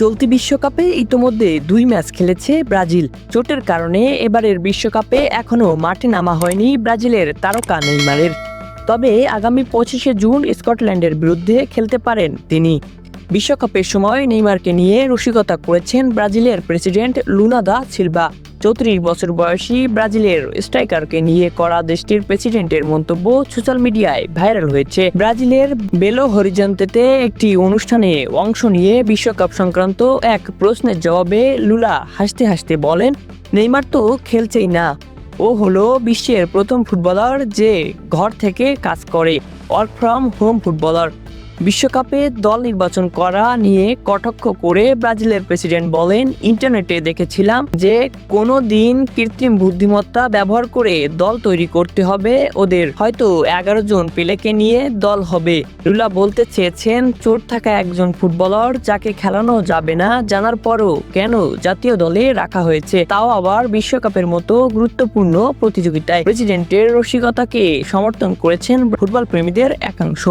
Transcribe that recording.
চলতি বিশ্বকাপে ইতোমধ্যে 2 ম্যাচ খেলেছে ব্রাজিল। চোটের কারণে এবারের বিশ্বকাপে এখনও মাঠে নামা হয়নি ব্রাজিলের তারকা নেইমারের। তবে আগামী 25শে জুন স্কটল্যান্ডের বিরুদ্ধে খেলতে পারেন তিনি। বিশ্বকাপের সময় নেইমারকে নিয়ে রসিকতা করেছেন ব্রাজিলের প্রেসিডেন্ট লুলা দা সিলভা। 34 বছর বয়সী ব্রাজিলের স্ট্রাইকারকে নিয়ে করা দেশটির প্রেসিডেন্টের মন্তব্য সোশ্যাল মিডিয়ায় ভাইরাল হয়েছে। ব্রাজিলের বেলো হরিজন্তেতে একটি অনুষ্ঠানে অংশ নিয়ে বিশ্বকাপ সংক্রান্ত এক প্রশ্নের জবাবে লুলা হাসতে হাসতে বলেন, নেইমার তো খেলছেই না, ও হলো বিশ্বের প্রথম ফুটবলার যে ঘর থেকে কাজ করে, ওয়ার্ক ফ্রম হোম ফুটবলার। বিশ্বকাপে দল নির্বাচন করা নিয়ে কটাক্ষ করে ব্রাজিলের প্রেসিডেন্ট বলেন, ইন্টারনেটে দেখেছিলাম যে কোনো দিন কৃত্রিম বুদ্ধিমত্তা ব্যবহার করে দল তৈরি করতে হবে ওদের, হয়তো 11 জন পেলেকে নিয়ে দল হবে। লুলা বলতে চেয়েছেন, চোট থাকা একজন ফুটবলার যাকে খেলানো যাবে না জানার পরও কেন জাতীয় দলে রাখা হয়েছে, তাও আবার বিশ্বকাপের মতো গুরুত্বপূর্ণ প্রতিযোগিতায়। প্রেসিডেন্টের রসিকতাকে সমর্থন করেছেন ফুটবল প্রেমীদের একাংশ।